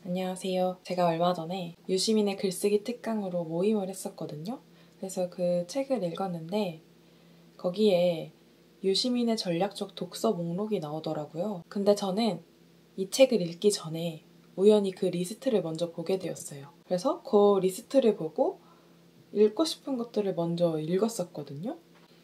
안녕하세요. 제가 얼마 전에 유시민의 글쓰기 특강으로 모임을 했었거든요. 그래서 그 책을 읽었는데 거기에 유시민의 전략적 독서 목록이 나오더라고요. 근데 저는 이 책을 읽기 전에 우연히 그 리스트를 먼저 보게 되었어요. 그래서 그 리스트를 보고 읽고 싶은 것들을 먼저 읽었었거든요.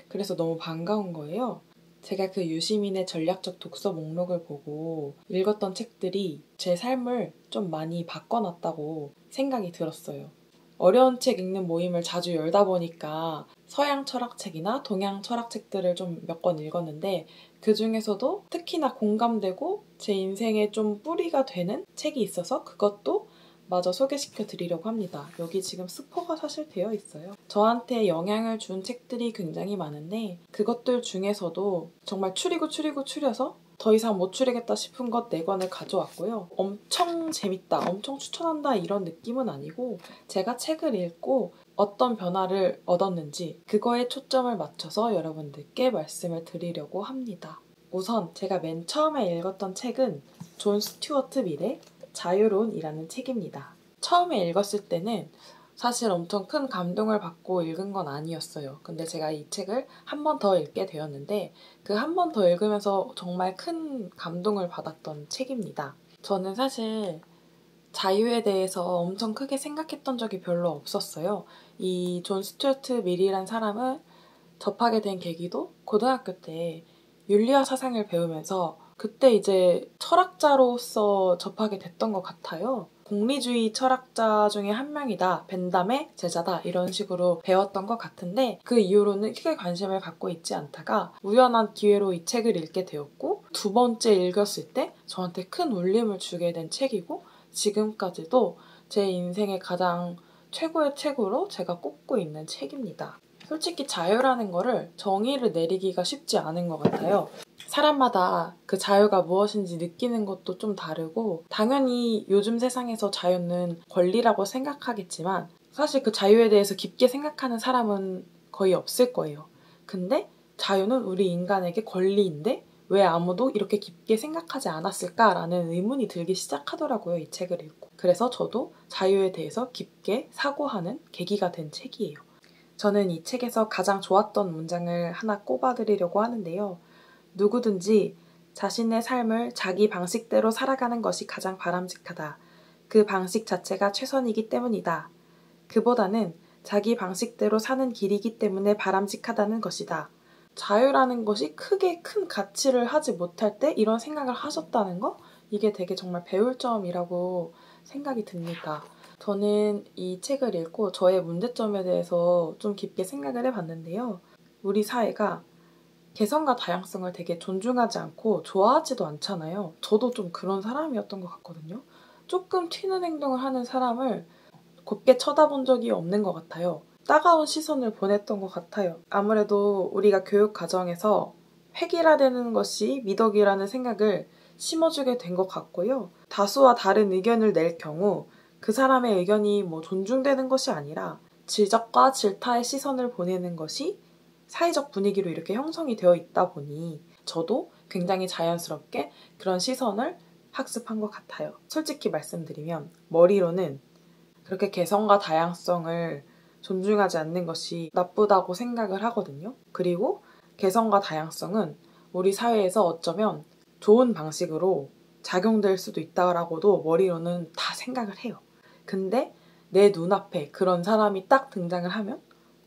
그래서 너무 반가운 거예요. 제가 그 유시민의 전략적 독서 목록을 보고 읽었던 책들이 제 삶을 좀 많이 바꿔놨다고 생각이 들었어요. 어려운 책 읽는 모임을 자주 열다 보니까 서양 철학책이나 동양 철학책들을 좀 몇 권 읽었는데 그 중에서도 특히나 공감되고 제 인생에 좀 뿌리가 되는 책이 있어서 그것도 마저 소개시켜 드리려고 합니다. 여기 지금 스포가 사실 되어 있어요. 저한테 영향을 준 책들이 굉장히 많은데 그것들 중에서도 정말 추려서 더 이상 못 추리겠다 싶은 것 4권을 가져왔고요. 엄청 재밌다, 엄청 추천한다 이런 느낌은 아니고 제가 책을 읽고 어떤 변화를 얻었는지 그거에 초점을 맞춰서 여러분들께 말씀을 드리려고 합니다. 우선 제가 맨 처음에 읽었던 책은 존 스튜어트 밀의 자유론이라는 책입니다. 처음에 읽었을 때는 사실 엄청 큰 감동을 받고 읽은 건 아니었어요. 근데 제가 이 책을 한 번 더 읽게 되었는데 그 한 번 더 읽으면서 정말 큰 감동을 받았던 책입니다. 저는 사실 자유에 대해서 엄청 크게 생각했던 적이 별로 없었어요. 이 존 스튜어트 밀이란 사람을 접하게 된 계기도 고등학교 때 윤리학 사상을 배우면서 그때 이제 철학자로서 접하게 됐던 것 같아요. 공리주의 철학자 중에 한 명이다, 벤담의 제자다 이런 식으로 배웠던 것 같은데 그 이후로는 크게 관심을 갖고 있지 않다가 우연한 기회로 이 책을 읽게 되었고 2번째 읽었을 때 저한테 큰 울림을 주게 된 책이고 지금까지도 제 인생의 가장 최고의 책으로 제가 꼽고 있는 책입니다. 솔직히 자유라는 거를 정의를 내리기가 쉽지 않은 것 같아요. 사람마다 그 자유가 무엇인지 느끼는 것도 좀 다르고 당연히 요즘 세상에서 자유는 권리라고 생각하겠지만 사실 그 자유에 대해서 깊게 생각하는 사람은 거의 없을 거예요. 근데 자유는 우리 인간에게 권리인데 왜 아무도 이렇게 깊게 생각하지 않았을까라는 의문이 들기 시작하더라고요, 이 책을 읽고. 그래서 저도 자유에 대해서 깊게 사고하는 계기가 된 책이에요. 저는 이 책에서 가장 좋았던 문장을 하나 꼽아드리려고 하는데요. 누구든지 자신의 삶을 자기 방식대로 살아가는 것이 가장 바람직하다. 그 방식 자체가 최선이기 때문이다. 그보다는 자기 방식대로 사는 길이기 때문에 바람직하다는 것이다. 자유라는 것이 크게 큰 가치를 하지 못할 때 이런 생각을 하셨다는 거? 이게 되게 정말 배울 점이라고 생각이 듭니다. 저는 이 책을 읽고 저의 문제점에 대해서 좀 깊게 생각을 해봤는데요. 우리 사회가 개성과 다양성을 되게 존중하지 않고 좋아하지도 않잖아요. 저도 좀 그런 사람이었던 것 같거든요. 조금 튀는 행동을 하는 사람을 곱게 쳐다본 적이 없는 것 같아요. 따가운 시선을 보냈던 것 같아요. 아무래도 우리가 교육 과정에서 획일화되는 것이 미덕이라는 생각을 심어주게 된 것 같고요. 다수와 다른 의견을 낼 경우 그 사람의 의견이 존중되는 것이 아니라 질적과 질타의 시선을 보내는 것이 사회적 분위기로 이렇게 형성이 되어 있다 보니 저도 굉장히 자연스럽게 그런 시선을 학습한 것 같아요. 솔직히 말씀드리면 머리로는 그렇게 개성과 다양성을 존중하지 않는 것이 나쁘다고 생각을 하거든요. 그리고 개성과 다양성은 우리 사회에서 어쩌면 좋은 방식으로 작용될 수도 있다라고도 머리로는 다 생각을 해요. 근데 내 눈앞에 그런 사람이 딱 등장을 하면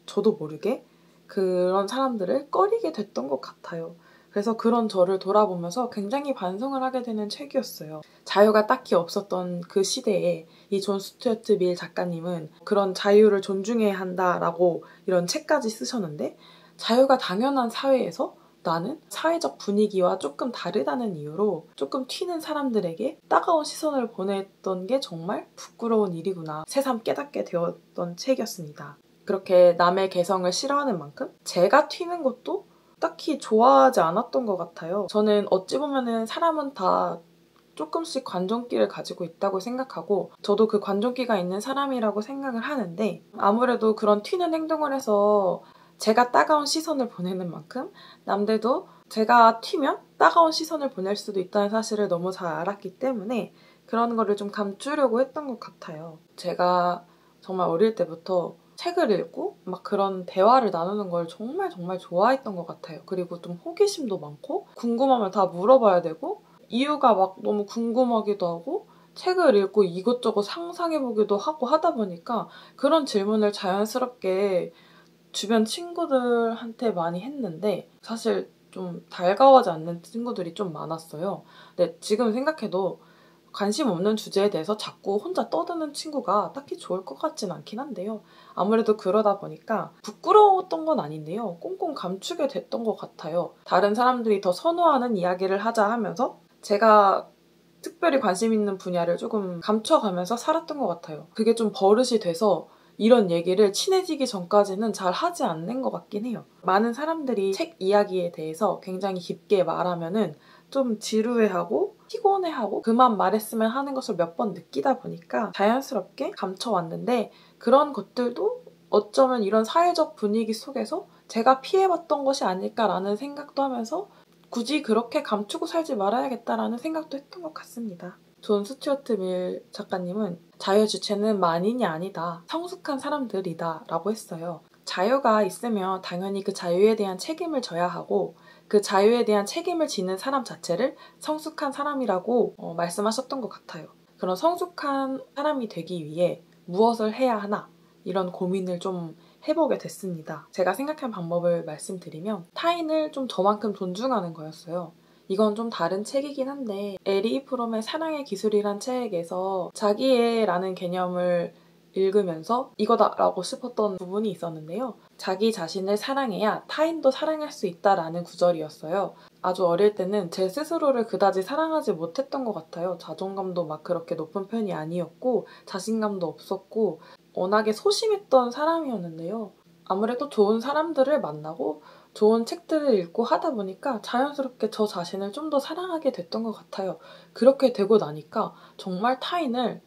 저도 모르게 그런 사람들을 꺼리게 됐던 것 같아요. 그래서 그런 저를 돌아보면서 굉장히 반성을 하게 되는 책이었어요. 자유가 딱히 없었던 그 시대에 이 존 스튜어트 밀 작가님은 그런 자유를 존중해야 한다라고 이런 책까지 쓰셨는데 자유가 당연한 사회에서 나는 사회적 분위기와 조금 다르다는 이유로 조금 튀는 사람들에게 따가운 시선을 보냈던 게 정말 부끄러운 일이구나 새삼 깨닫게 되었던 책이었습니다. 그렇게 남의 개성을 싫어하는 만큼 제가 튀는 것도 딱히 좋아하지 않았던 것 같아요. 저는 어찌 보면은 사람은 다 조금씩 관종기를 가지고 있다고 생각하고 저도 그 관종기가 있는 사람이라고 생각을 하는데 아무래도 그런 튀는 행동을 해서 제가 따가운 시선을 보내는 만큼 남들도 제가 튀면 따가운 시선을 보낼 수도 있다는 사실을 너무 잘 알았기 때문에 그런 거를 좀 감추려고 했던 것 같아요. 제가 정말 어릴 때부터 책을 읽고 막 그런 대화를 나누는 걸 정말 정말 좋아했던 것 같아요. 그리고 좀 호기심도 많고 궁금하면 다 물어봐야 되고 이유가 막 너무 궁금하기도 하고 책을 읽고 이것저것 상상해보기도 하고 하다 보니까 그런 질문을 자연스럽게 주변 친구들한테 많이 했는데 사실 좀 달가워하지 않는 친구들이 좀 많았어요. 근데 지금 생각해도 관심 없는 주제에 대해서 자꾸 혼자 떠드는 친구가 딱히 좋을 것 같진 않긴 한데요. 아무래도 그러다 보니까 부끄러웠던 건 아닌데요. 꽁꽁 감추게 됐던 것 같아요. 다른 사람들이 더 선호하는 이야기를 하자 하면서 제가 특별히 관심 있는 분야를 조금 감춰가면서 살았던 것 같아요. 그게 좀 버릇이 돼서 이런 얘기를 친해지기 전까지는 잘 하지 않는 것 같긴 해요. 많은 사람들이 책 이야기에 대해서 굉장히 깊게 말하면은 좀 지루해하고 피곤해하고 그만 말했으면 하는 것을 몇 번 느끼다 보니까 자연스럽게 감춰왔는데 그런 것들도 어쩌면 이런 사회적 분위기 속에서 제가 피해봤던 것이 아닐까라는 생각도 하면서 굳이 그렇게 감추고 살지 말아야겠다라는 생각도 했던 것 같습니다. 존 스튜어트 밀 작가님은 자유의 주체는 만인이 아니다. 성숙한 사람들이다 라고 했어요. 자유가 있으면 당연히 그 자유에 대한 책임을 져야 하고 그 자유에 대한 책임을 지는 사람 자체를 성숙한 사람이라고 말씀하셨던 것 같아요. 그런 성숙한 사람이 되기 위해 무엇을 해야 하나 이런 고민을 좀 해보게 됐습니다. 제가 생각한 방법을 말씀드리면 타인을 좀 저만큼 존중하는 거였어요. 이건 좀 다른 책이긴 한데 에리 프롬의 사랑의 기술이란 책에서 자기애라는 개념을 읽으면서 이거다라고 싶었던 부분이 있었는데요. 자기 자신을 사랑해야 타인도 사랑할 수 있다라는 구절이었어요. 아주 어릴 때는 제 스스로를 그다지 사랑하지 못했던 것 같아요. 자존감도 막 그렇게 높은 편이 아니었고 자신감도 없었고 워낙에 소심했던 사람이었는데요. 아무래도 좋은 사람들을 만나고 좋은 책들을 읽고 하다 보니까 자연스럽게 저 자신을 좀 더 사랑하게 됐던 것 같아요. 그렇게 되고 나니까 정말 타인을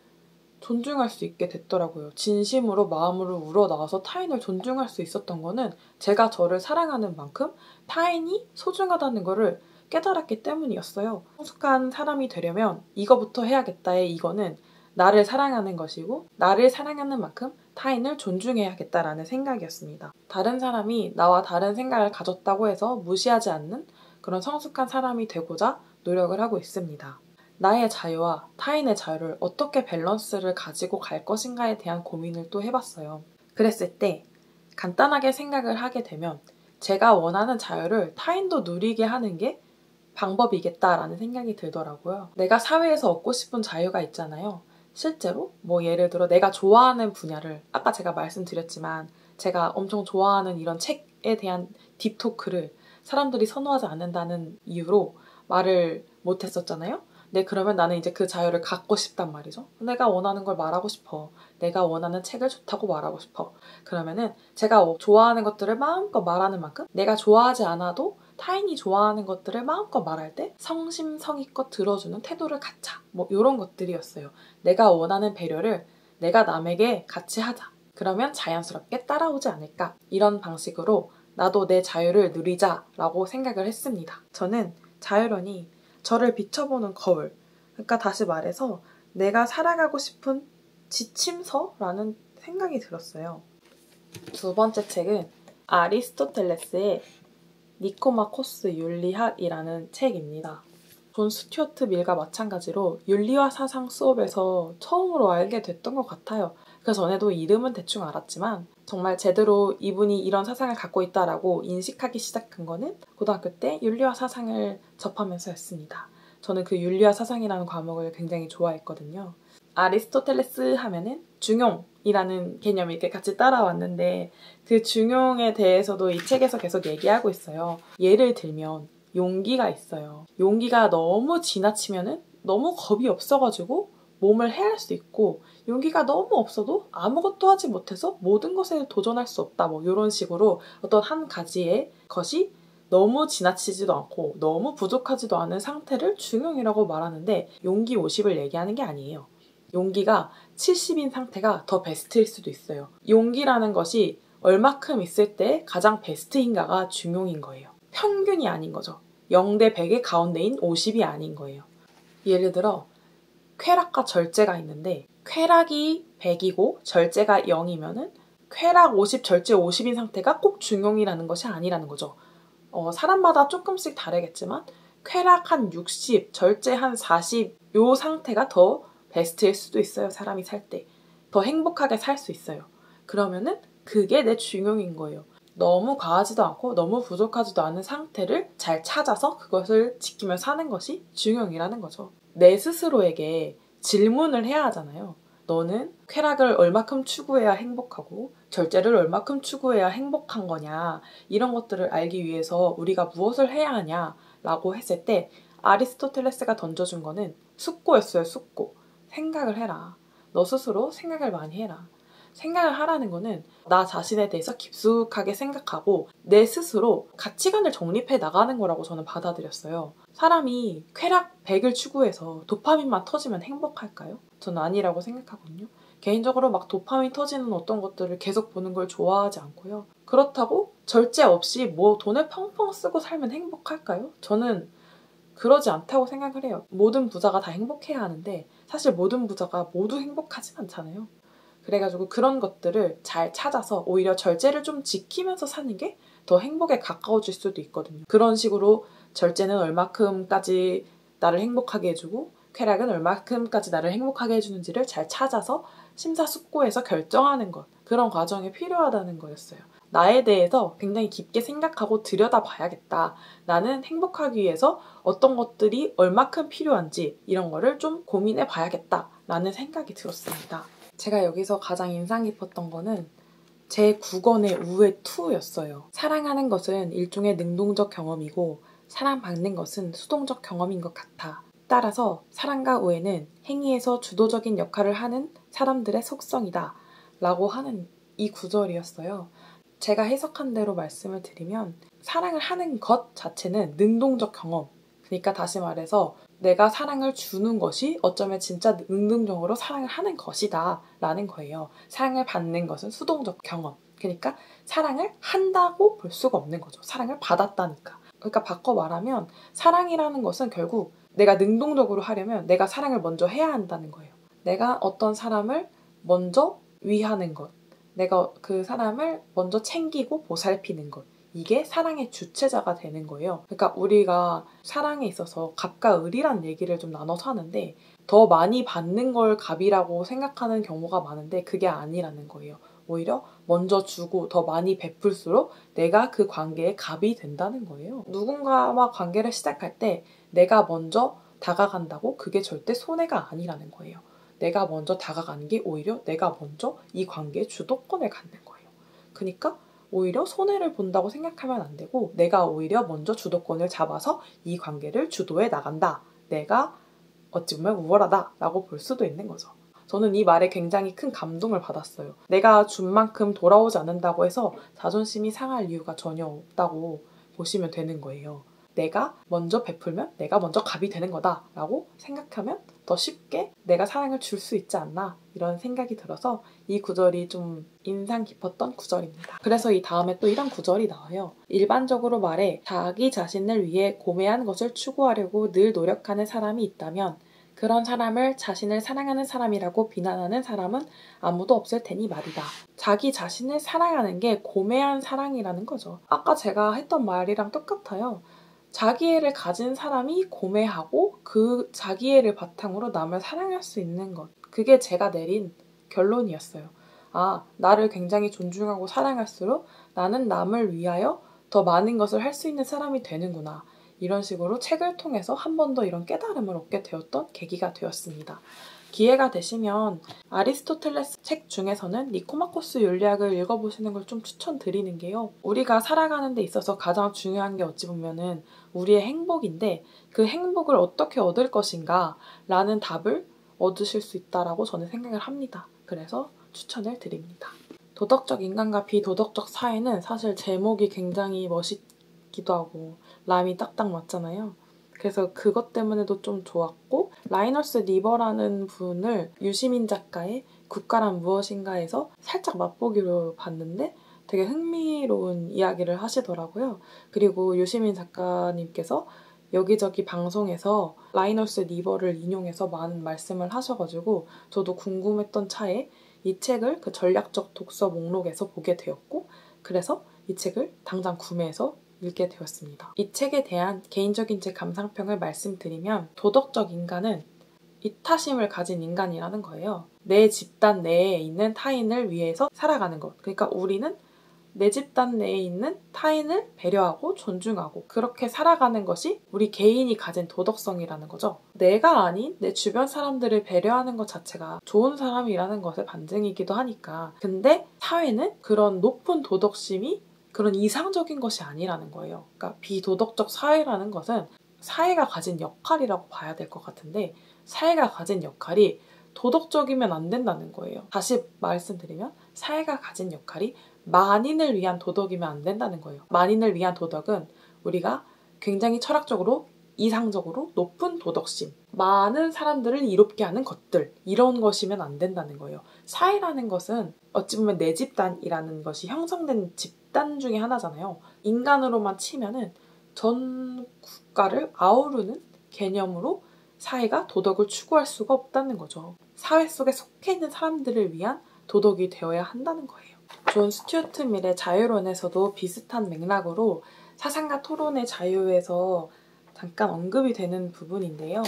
존중할 수 있게 됐더라고요. 진심으로 마음으로 우러나와서 타인을 존중할 수 있었던 거는 제가 저를 사랑하는 만큼 타인이 소중하다는 거를 깨달았기 때문이었어요. 성숙한 사람이 되려면 이거부터 해야겠다의 이거는 나를 사랑하는 것이고 나를 사랑하는 만큼 타인을 존중해야겠다라는 생각이었습니다. 다른 사람이 나와 다른 생각을 가졌다고 해서 무시하지 않는 그런 성숙한 사람이 되고자 노력을 하고 있습니다. 나의 자유와 타인의 자유를 어떻게 밸런스를 가지고 갈 것인가에 대한 고민을 또 해봤어요. 그랬을 때 간단하게 생각을 하게 되면 제가 원하는 자유를 타인도 누리게 하는 게 방법이겠다라는 생각이 들더라고요. 내가 사회에서 얻고 싶은 자유가 있잖아요. 실제로 예를 들어 내가 좋아하는 분야를 아까 제가 말씀드렸지만 제가 엄청 좋아하는 이런 책에 대한 딥토크를 사람들이 선호하지 않는다는 이유로 말을 못했었잖아요. 네, 그러면 나는 이제 그 자유를 갖고 싶단 말이죠. 내가 원하는 걸 말하고 싶어. 내가 원하는 책을 좋다고 말하고 싶어. 그러면은 제가 좋아하는 것들을 마음껏 말하는 만큼 내가 좋아하지 않아도 타인이 좋아하는 것들을 마음껏 말할 때 성심성의껏 들어주는 태도를 갖자. 이런 것들이었어요. 내가 원하는 배려를 내가 남에게 같이 하자. 그러면 자연스럽게 따라오지 않을까. 이런 방식으로 나도 내 자유를 누리자라고 생각을 했습니다. 저는 자유론이 저를 비춰보는 거울. 그러니까 다시 말해서 내가 살아가고 싶은 지침서라는 생각이 들었어요. 두 번째 책은 아리스토텔레스의 니코마코스 윤리학이라는 책입니다. 존 스튜어트 밀과 마찬가지로 윤리와 사상 수업에서 처음으로 알게 됐던 것 같아요. 그 전에도 이름은 대충 알았지만 정말 제대로 이분이 이런 사상을 갖고 있다라고 인식하기 시작한 거는 고등학교 때 윤리와 사상을 접하면서였습니다. 저는 그 윤리와 사상이라는 과목을 굉장히 좋아했거든요. 아리스토텔레스 하면은 중용이라는 개념이 이렇게 같이 따라왔는데 그 중용에 대해서도 이 책에서 계속 얘기하고 있어요. 예를 들면 용기가 있어요. 용기가 너무 지나치면은 너무 겁이 없어가지고 몸을 해할 수 있고 용기가 너무 없어도 아무것도 하지 못해서 모든 것에 도전할 수 없다. 이런 식으로 어떤 한 가지의 것이 너무 지나치지도 않고 너무 부족하지도 않은 상태를 중용이라고 말하는데 용기 50을 얘기하는 게 아니에요. 용기가 70인 상태가 더 베스트일 수도 있어요. 용기라는 것이 얼마큼 있을 때 가장 베스트인가가 중용인 거예요. 평균이 아닌 거죠. 0대 100의 가운데인 50이 아닌 거예요. 예를 들어 쾌락과 절제가 있는데 쾌락이 100이고 절제가 0이면은 쾌락 50, 절제 50인 상태가 꼭 중용이라는 것이 아니라는 거죠. 사람마다 조금씩 다르겠지만 쾌락 한 60, 절제 한 40, 요 상태가 더 베스트일 수도 있어요. 사람이 살 때. 더 행복하게 살 수 있어요. 그러면은 그게 내 중용인 거예요. 너무 과하지도 않고 너무 부족하지도 않은 상태를 잘 찾아서 그것을 지키며 사는 것이 중용이라는 거죠. 내 스스로에게 질문을 해야 하잖아요. 너는 쾌락을 얼마큼 추구해야 행복하고 절제를 얼마큼 추구해야 행복한 거냐, 이런 것들을 알기 위해서 우리가 무엇을 해야 하냐 라고 했을 때 아리스토텔레스가 던져준 거는 숙고였어요. 숙고. 생각을 해라. 너 스스로 생각을 많이 해라. 생각을 하라는 거는 나 자신에 대해서 깊숙하게 생각하고 내 스스로 가치관을 정립해 나가는 거라고 저는 받아들였어요. 사람이 쾌락 100을 추구해서 도파민만 터지면 행복할까요? 저는 아니라고 생각하거든요. 개인적으로 막 도파민 터지는 어떤 것들을 계속 보는 걸 좋아하지 않고요. 그렇다고 절제 없이 뭐 돈을 펑펑 쓰고 살면 행복할까요? 저는 그러지 않다고 생각을 해요. 모든 부자가 다 행복해야 하는데 사실 모든 부자가 모두 행복하진 않잖아요. 그래가지고 그런 것들을 잘 찾아서 오히려 절제를 좀 지키면서 사는 게 더 행복에 가까워질 수도 있거든요. 그런 식으로 절제는 얼마큼까지 나를 행복하게 해주고 쾌락은 얼마큼까지 나를 행복하게 해주는지를 잘 찾아서 심사숙고해서 결정하는 것, 그런 과정이 필요하다는 거였어요. 나에 대해서 굉장히 깊게 생각하고 들여다봐야겠다. 나는 행복하기 위해서 어떤 것들이 얼마큼 필요한지 이런 거를 좀 고민해 봐야겠다 라는 생각이 들었습니다. 제가 여기서 가장 인상 깊었던 거는 제 9권의 우회 2였어요. 사랑하는 것은 일종의 능동적 경험이고 사랑받는 것은 수동적 경험인 것 같아. 따라서 사랑과 우애는 행위에서 주도적인 역할을 하는 사람들의 속성이다 라고 하는 이 구절이었어요. 제가 해석한 대로 말씀을 드리면 사랑을 하는 것 자체는 능동적 경험, 그러니까 다시 말해서 내가 사랑을 주는 것이 어쩌면 진짜 능동적으로 사랑을 하는 것이다 라는 거예요. 사랑을 받는 것은 수동적 경험, 그러니까 사랑을 한다고 볼 수가 없는 거죠. 사랑을 받았다니까. 그러니까 바꿔 말하면 사랑이라는 것은 결국 내가 능동적으로 하려면 내가 사랑을 먼저 해야 한다는 거예요. 내가 어떤 사람을 먼저 위하는 것, 내가 그 사람을 먼저 챙기고 보살피는 것, 이게 사랑의 주체자가 되는 거예요. 그러니까 우리가 사랑에 있어서 갑과 을이란 얘기를 좀 나눠서 하는데 더 많이 받는 걸 갑이라고 생각하는 경우가 많은데 그게 아니라는 거예요. 오히려 먼저 주고 더 많이 베풀수록 내가 그 관계에 갑이 된다는 거예요. 누군가와 관계를 시작할 때 내가 먼저 다가간다고 그게 절대 손해가 아니라는 거예요. 내가 먼저 다가가는 게 오히려 내가 먼저 이 관계의 주도권을 갖는 거예요. 그러니까 오히려 손해를 본다고 생각하면 안 되고 내가 오히려 먼저 주도권을 잡아서 이 관계를 주도해 나간다. 내가 어찌 보면 우월하다 라고 볼 수도 있는 거죠. 저는 이 말에 굉장히 큰 감동을 받았어요. 내가 준 만큼 돌아오지 않는다고 해서 자존심이 상할 이유가 전혀 없다고 보시면 되는 거예요. 내가 먼저 베풀면 내가 먼저 갑이 되는 거다라고 생각하면 더 쉽게 내가 사랑을 줄 수 있지 않나 이런 생각이 들어서 이 구절이 좀 인상 깊었던 구절입니다. 그래서 이 다음에 또 이런 구절이 나와요. 일반적으로 말해 자기 자신을 위해 고매한 것을 추구하려고 늘 노력하는 사람이 있다면 그런 사람을 자신을 사랑하는 사람이라고 비난하는 사람은 아무도 없을 테니 말이다. 자기 자신을 사랑하는 게 고매한 사랑이라는 거죠. 아까 제가 했던 말이랑 똑같아요. 자기애를 가진 사람이 고매하고 그 자기애를 바탕으로 남을 사랑할 수 있는 것. 그게 제가 내린 결론이었어요. 아, 나를 굉장히 존중하고 사랑할수록 나는 남을 위하여 더 많은 것을 할 수 있는 사람이 되는구나. 이런 식으로 책을 통해서 한 번 더 이런 깨달음을 얻게 되었던 계기가 되었습니다. 기회가 되시면 아리스토텔레스 책 중에서는 니코마코스 윤리학을 읽어보시는 걸 좀 추천드리는 게요. 우리가 살아가는 데 있어서 가장 중요한 게 어찌 보면은 우리의 행복인데 그 행복을 어떻게 얻을 것인가 라는 답을 얻으실 수 있다라고 저는 생각을 합니다. 그래서 추천을 드립니다. 도덕적 인간과 비도덕적 사회는 사실 제목이 굉장히 멋있기도 하고 라임이 딱딱 맞잖아요. 그래서 그것 때문에도 좀 좋았고 라이너스 리버라는 분을 유시민 작가의 국가란 무엇인가에서 살짝 맛보기로 봤는데 되게 흥미로운 이야기를 하시더라고요. 그리고 유시민 작가님께서 여기저기 방송에서 라이너스 리버를 인용해서 많은 말씀을 하셔가지고 저도 궁금했던 차에 이 책을 그 전략적 독서 목록에서 보게 되었고, 그래서 이 책을 당장 구매해서 읽게 되었습니다. 이 책에 대한 개인적인 제 감상평을 말씀드리면, 도덕적 인간은 이타심을 가진 인간이라는 거예요. 내 집단 내에 있는 타인을 위해서 살아가는 것. 그러니까 우리는 내 집단 내에 있는 타인을 배려하고 존중하고 그렇게 살아가는 것이 우리 개인이 가진 도덕성이라는 거죠. 내가 아닌 내 주변 사람들을 배려하는 것 자체가 좋은 사람이라는 것의 반증이기도 하니까. 근데 사회는 그런 높은 도덕심이 그런 이상적인 것이 아니라는 거예요. 그러니까 비도덕적 사회라는 것은 사회가 가진 역할이라고 봐야 될 것 같은데, 사회가 가진 역할이 도덕적이면 안 된다는 거예요. 다시 말씀드리면 사회가 가진 역할이 만인을 위한 도덕이면 안 된다는 거예요. 만인을 위한 도덕은 우리가 굉장히 철학적으로 이상적으로 높은 도덕심, 많은 사람들을 이롭게 하는 것들, 이런 것이면 안 된다는 거예요. 사회라는 것은 어찌 보면 내 집단이라는 것이 형성된 집단 중에 하나잖아요. 인간으로만 치면은 전 국가를 아우르는 개념으로 사회가 도덕을 추구할 수가 없다는 거죠. 사회 속에 속해 있는 사람들을 위한 도덕이 되어야 한다는 거예요. 존 스튜어트 밀의 자유론에서도 비슷한 맥락으로 사상과 토론의 자유에서 잠깐 언급이 되는 부분인데요.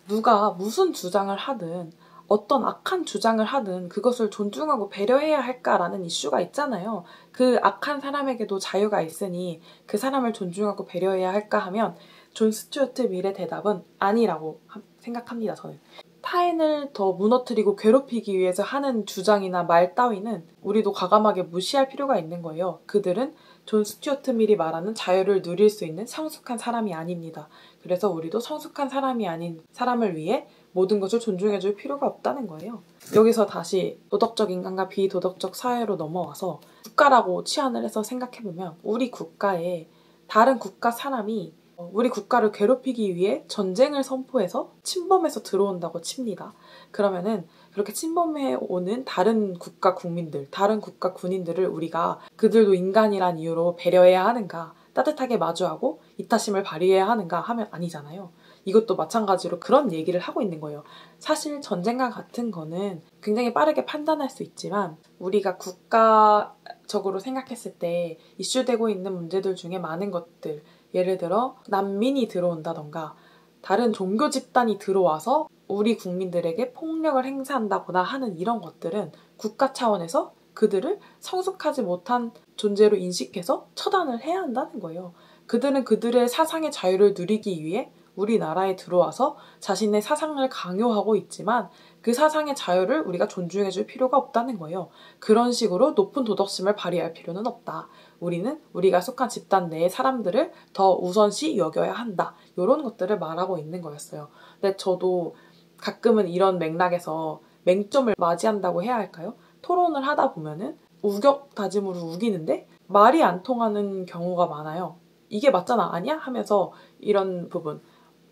누가 무슨 주장을 하든 어떤 악한 주장을 하든 그것을 존중하고 배려해야 할까라는 이슈가 있잖아요. 그 악한 사람에게도 자유가 있으니 그 사람을 존중하고 배려해야 할까 하면 존 스튜어트 밀의 대답은 아니라고 생각합니다. 저는. 타인을 더 무너뜨리고 괴롭히기 위해서 하는 주장이나 말 따위는 우리도 과감하게 무시할 필요가 있는 거예요. 그들은 존 스튜어트 밀이 말하는 자유를 누릴 수 있는 성숙한 사람이 아닙니다. 그래서 우리도 성숙한 사람이 아닌 사람을 위해 모든 것을 존중해줄 필요가 없다는 거예요. 여기서 다시 도덕적 인간과 비도덕적 사회로 넘어와서 국가라고 치환을 해서 생각해보면, 우리 국가에 다른 국가 사람이 우리 국가를 괴롭히기 위해 전쟁을 선포해서 침범해서 들어온다고 칩니다. 그러면은 그렇게 침범해 오는 다른 국가 국민들, 다른 국가 군인들을 우리가 그들도 인간이란 이유로 배려해야 하는가, 따뜻하게 마주하고 이타심을 발휘해야 하는가 하면 아니잖아요. 이것도 마찬가지로 그런 얘기를 하고 있는 거예요. 사실 전쟁과 같은 거는 굉장히 빠르게 판단할 수 있지만 우리가 국가적으로 생각했을 때 이슈되고 있는 문제들 중에 많은 것들, 예를 들어 난민이 들어온다던가 다른 종교 집단이 들어와서 우리 국민들에게 폭력을 행사한다거나 하는 이런 것들은 국가 차원에서 그들을 성숙하지 못한 존재로 인식해서 처단을 해야 한다는 거예요. 그들은 그들의 사상의 자유를 누리기 위해 우리나라에 들어와서 자신의 사상을 강요하고 있지만 그 사상의 자유를 우리가 존중해줄 필요가 없다는 거예요. 그런 식으로 높은 도덕심을 발휘할 필요는 없다. 우리는 우리가 속한 집단 내의 사람들을 더 우선시 여겨야 한다. 이런 것들을 말하고 있는 거였어요. 근데 저도 가끔은 이런 맥락에서 맹점을 맞이한다고 해야 할까요? 토론을 하다 보면은 우격다짐으로 우기는데 말이 안 통하는 경우가 많아요. 이게 맞잖아, 아니야? 하면서 이런 부분.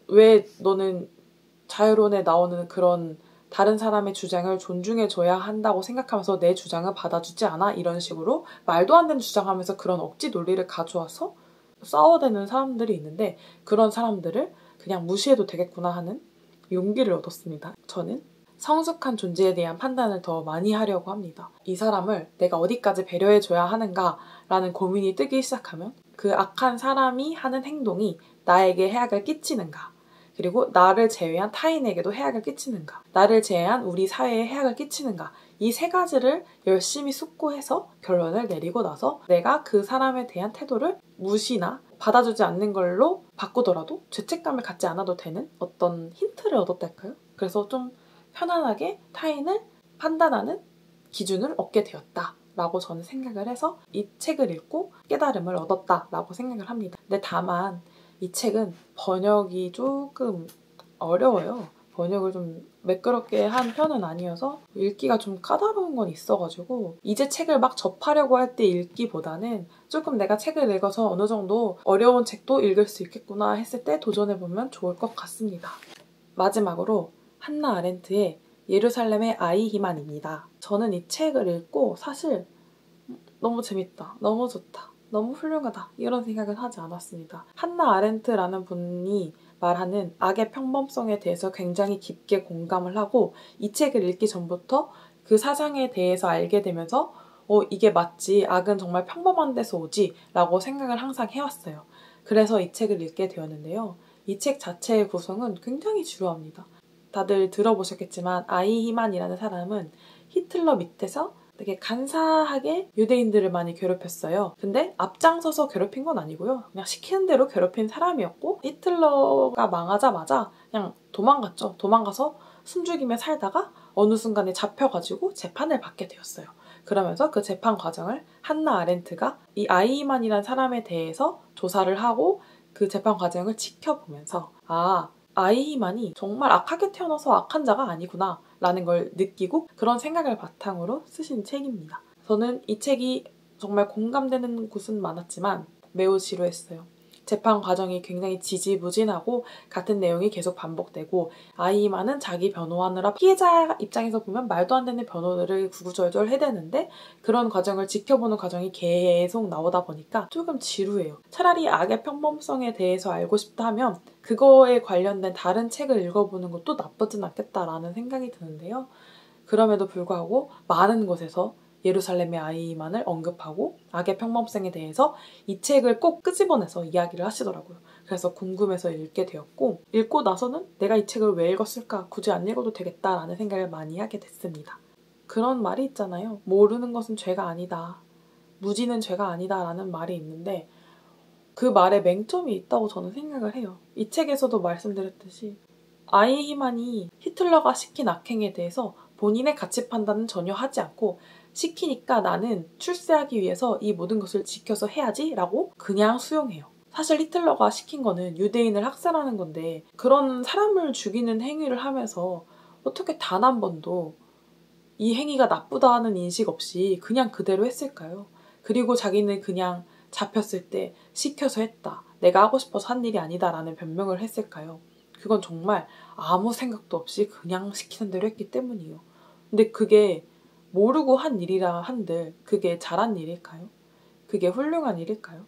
왜 너는 자유론에 나오는 그런 다른 사람의 주장을 존중해줘야 한다고 생각하면서 내 주장을 받아주지 않아? 이런 식으로 말도 안 되는 주장하면서 그런 억지 논리를 가져와서 싸워대는 사람들이 있는데, 그런 사람들을 그냥 무시해도 되겠구나 하는 용기를 얻었습니다. 저는 성숙한 존재에 대한 판단을 더 많이 하려고 합니다. 이 사람을 내가 어디까지 배려해줘야 하는가라는 고민이 뜨기 시작하면 그 악한 사람이 하는 행동이 나에게 해악을 끼치는가, 그리고 나를 제외한 타인에게도 해악을 끼치는가, 나를 제외한 우리 사회에 해악을 끼치는가, 이 세 가지를 열심히 숙고해서 결론을 내리고 나서 내가 그 사람에 대한 태도를 무시나 받아주지 않는 걸로 바꾸더라도 죄책감을 갖지 않아도 되는 어떤 힌트를 얻었달까요? 그래서 좀 편안하게 타인을 판단하는 기준을 얻게 되었다라고 저는 생각을 해서 이 책을 읽고 깨달음을 얻었다라고 생각을 합니다. 근데 다만 이 책은 번역이 조금 어려워요. 번역을 좀 매끄럽게 한 편은 아니어서 읽기가 좀 까다로운 건 있어가지고 이제 책을 막 접하려고 할 때 읽기보다는 조금 내가 책을 읽어서 어느 정도 어려운 책도 읽을 수 있겠구나 했을 때 도전해보면 좋을 것 같습니다. 마지막으로 한나 아렌트의 예루살렘의 아이히만입니다. 저는 이 책을 읽고 사실 너무 재밌다, 너무 좋다, 너무 훌륭하다 이런 생각은 하지 않았습니다. 한나 아렌트라는 분이 말하는 악의 평범성에 대해서 굉장히 깊게 공감을 하고 이 책을 읽기 전부터 그 사상에 대해서 알게 되면서 이게 맞지, 악은 정말 평범한 데서 오지 라고 생각을 항상 해왔어요. 그래서 이 책을 읽게 되었는데요. 이 책 자체의 구성은 굉장히 지루합니다. 다들 들어보셨겠지만 아이히만이라는 사람은 히틀러 밑에서 되게 간사하게 유대인들을 많이 괴롭혔어요. 근데 앞장서서 괴롭힌 건 아니고요. 그냥 시키는 대로 괴롭힌 사람이었고 히틀러가 망하자마자 그냥 도망갔죠. 도망가서 숨죽이며 살다가 어느 순간에 잡혀가지고 재판을 받게 되었어요. 그러면서 그 재판 과정을 한나 아렌트가 이 아이히만이라는 사람에 대해서 조사를 하고 그 재판 과정을 지켜보면서 아이히만이 정말 악하게 태어나서 악한 자가 아니구나 라는 걸 느끼고 그런 생각을 바탕으로 쓰신 책입니다. 저는 이 책이 정말 공감되는 곳은 많았지만 매우 지루했어요. 재판 과정이 굉장히 지지부진하고 같은 내용이 계속 반복되고 아이히만은 자기 변호하느라 피해자 입장에서 보면 말도 안 되는 변호를 구구절절 해대는데 그런 과정을 지켜보는 과정이 계속 나오다 보니까 조금 지루해요. 차라리 악의 평범성에 대해서 알고 싶다 하면 그거에 관련된 다른 책을 읽어보는 것도 나쁘진 않겠다라는 생각이 드는데요. 그럼에도 불구하고 많은 곳에서 예루살렘의 아이히만을 언급하고 악의 평범성에 대해서 이 책을 꼭 끄집어내서 이야기를 하시더라고요. 그래서 궁금해서 읽게 되었고 읽고 나서는 내가 이 책을 왜 읽었을까? 굳이 안 읽어도 되겠다라는 생각을 많이 하게 됐습니다. 그런 말이 있잖아요. 모르는 것은 죄가 아니다. 무지는 죄가 아니다 라는 말이 있는데 그 말에 맹점이 있다고 저는 생각을 해요. 이 책에서도 말씀드렸듯이 아이히만이 히틀러가 시킨 악행에 대해서 본인의 가치 판단은 전혀 하지 않고 시키니까 나는 출세하기 위해서 이 모든 것을 지켜서 해야지 라고 그냥 수용해요. 사실 히틀러가 시킨 거는 유대인을 학살하는 건데 그런 사람을 죽이는 행위를 하면서 어떻게 단 한 번도 이 행위가 나쁘다는 인식 없이 그냥 그대로 했을까요? 그리고 자기는 그냥 잡혔을 때 시켜서 했다. 내가 하고 싶어서 한 일이 아니다 라는 변명을 했을까요? 그건 정말 아무 생각도 없이 그냥 시키는 대로 했기 때문이에요. 근데 그게 모르고 한 일이라 한들 그게 잘한 일일까요? 그게 훌륭한 일일까요?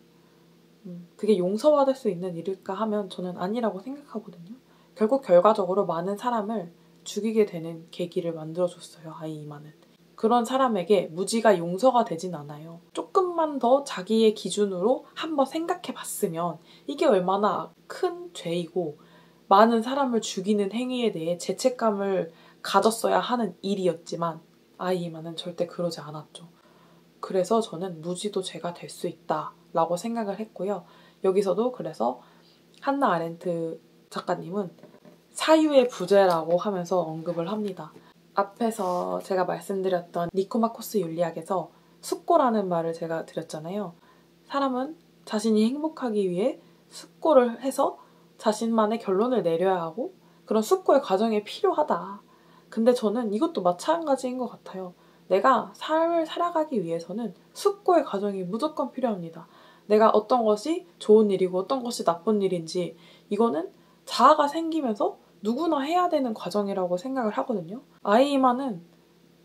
그게 용서받을 수 있는 일일까 하면 저는 아니라고 생각하거든요. 결국 결과적으로 많은 사람을 죽이게 되는 계기를 만들어줬어요. 아이히만은. 그런 사람에게 무지가 용서가 되진 않아요. 조금만 더 자기의 기준으로 한번 생각해봤으면 이게 얼마나 큰 죄이고 많은 사람을 죽이는 행위에 대해 죄책감을 가졌어야 하는 일이었지만 아이히만은 절대 그러지 않았죠. 그래서 저는 무지도 죄가 될 수 있다라고 생각을 했고요. 여기서도 그래서 한나 아렌트 작가님은 사유의 부재라고 하면서 언급을 합니다. 앞에서 제가 말씀드렸던 니코마코스 윤리학에서 숙고라는 말을 제가 드렸잖아요. 사람은 자신이 행복하기 위해 숙고를 해서 자신만의 결론을 내려야 하고 그런 숙고의 과정이 필요하다. 근데 저는 이것도 마찬가지인 것 같아요. 내가 삶을 살아가기 위해서는 숙고의 과정이 무조건 필요합니다. 내가 어떤 것이 좋은 일이고 어떤 것이 나쁜 일인지 이거는 자아가 생기면서 누구나 해야 되는 과정이라고 생각을 하거든요. 아이히만은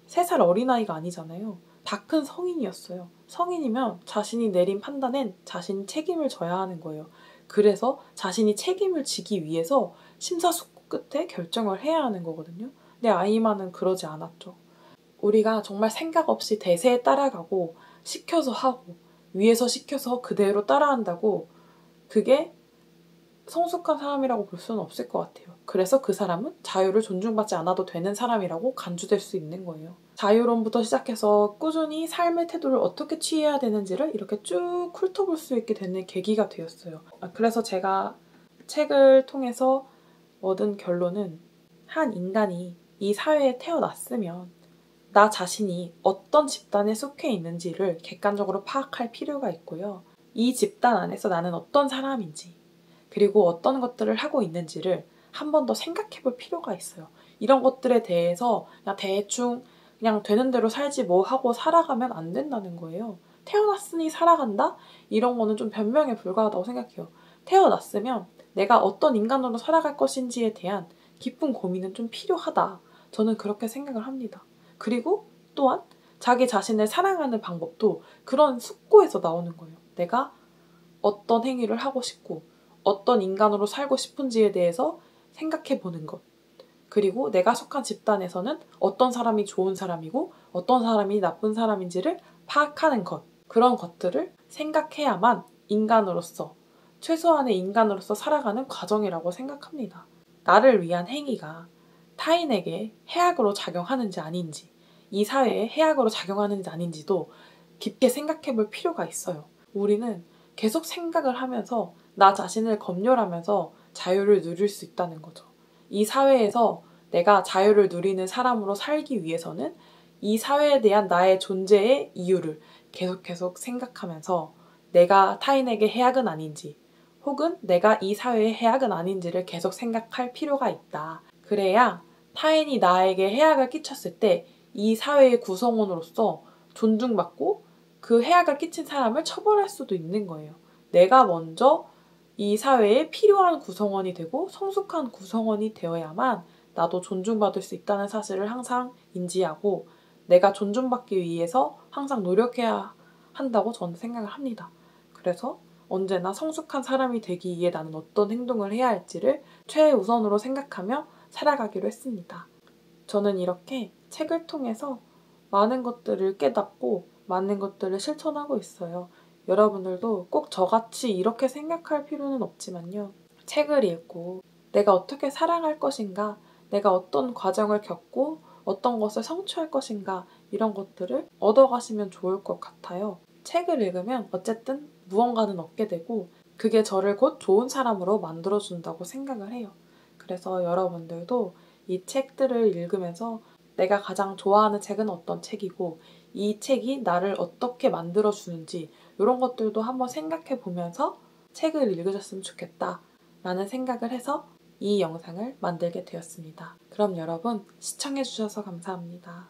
3살 어린아이가 아니잖아요. 다 큰 성인이었어요. 성인이면 자신이 내린 판단엔 자신이 책임을 져야 하는 거예요. 그래서 자신이 책임을 지기 위해서 심사숙고 끝에 결정을 해야 하는 거거든요. 근데 아이히만은 그러지 않았죠. 우리가 정말 생각 없이 대세에 따라가고 시켜서 하고 위에서 시켜서 그대로 따라한다고 그게 성숙한 사람이라고 볼 수는 없을 것 같아요. 그래서 그 사람은 자유를 존중받지 않아도 되는 사람이라고 간주될 수 있는 거예요. 자유론부터 시작해서 꾸준히 삶의 태도를 어떻게 취해야 되는지를 이렇게 쭉 훑어볼 수 있게 되는 계기가 되었어요. 그래서 제가 책을 통해서 얻은 결론은 한 인간이 이 사회에 태어났으면 나 자신이 어떤 집단에 속해 있는지를 객관적으로 파악할 필요가 있고요. 이 집단 안에서 나는 어떤 사람인지 그리고 어떤 것들을 하고 있는지를 한 번 더 생각해 볼 필요가 있어요. 이런 것들에 대해서 그냥 대충 그냥 되는 대로 살지 뭐 하고 살아가면 안 된다는 거예요. 태어났으니 살아간다? 이런 거는 좀 변명에 불과하다고 생각해요. 태어났으면 내가 어떤 인간으로 살아갈 것인지에 대한 깊은 고민은 좀 필요하다. 저는 그렇게 생각을 합니다. 그리고 또한 자기 자신을 사랑하는 방법도 그런 숙고에서 나오는 거예요. 내가 어떤 행위를 하고 싶고 어떤 인간으로 살고 싶은지에 대해서 생각해 보는 것. 그리고 내가 속한 집단에서는 어떤 사람이 좋은 사람이고 어떤 사람이 나쁜 사람인지를 파악하는 것. 그런 것들을 생각해야만 인간으로서, 최소한의 인간으로서 살아가는 과정이라고 생각합니다. 나를 위한 행위가 타인에게 해악으로 작용하는지 아닌지, 이 사회에 해악으로 작용하는지 아닌지도 깊게 생각해 볼 필요가 있어요. 우리는 계속 생각을 하면서 나 자신을 검열하면서 자유를 누릴 수 있다는 거죠. 이 사회에서 내가 자유를 누리는 사람으로 살기 위해서는 이 사회에 대한 나의 존재의 이유를 계속 생각하면서 내가 타인에게 해악은 아닌지, 혹은 내가 이 사회의 해악은 아닌지를 계속 생각할 필요가 있다. 그래야 타인이 나에게 해악을 끼쳤을 때 이 사회의 구성원으로서 존중받고 그 해악을 끼친 사람을 처벌할 수도 있는 거예요. 내가 먼저 이 사회에 필요한 구성원이 되고 성숙한 구성원이 되어야만 나도 존중받을 수 있다는 사실을 항상 인지하고 내가 존중받기 위해서 항상 노력해야 한다고 저는 생각을 합니다. 그래서 언제나 성숙한 사람이 되기 위해 나는 어떤 행동을 해야 할지를 최우선으로 생각하며 살아가기로 했습니다. 저는 이렇게 책을 통해서 많은 것들을 깨닫고 많은 것들을 실천하고 있어요. 여러분들도 꼭 저같이 이렇게 생각할 필요는 없지만요. 책을 읽고 내가 어떻게 살아갈 것인가, 내가 어떤 과정을 겪고 어떤 것을 성취할 것인가 이런 것들을 얻어가시면 좋을 것 같아요. 책을 읽으면 어쨌든 무언가는 얻게 되고 그게 저를 곧 좋은 사람으로 만들어준다고 생각을 해요. 그래서 여러분들도 이 책들을 읽으면서 내가 가장 좋아하는 책은 어떤 책이고 이 책이 나를 어떻게 만들어주는지 이런 것들도 한번 생각해 보면서 책을 읽으셨으면 좋겠다 라는 생각을 해서 이 영상을 만들게 되었습니다. 그럼 여러분 시청해주셔서 감사합니다.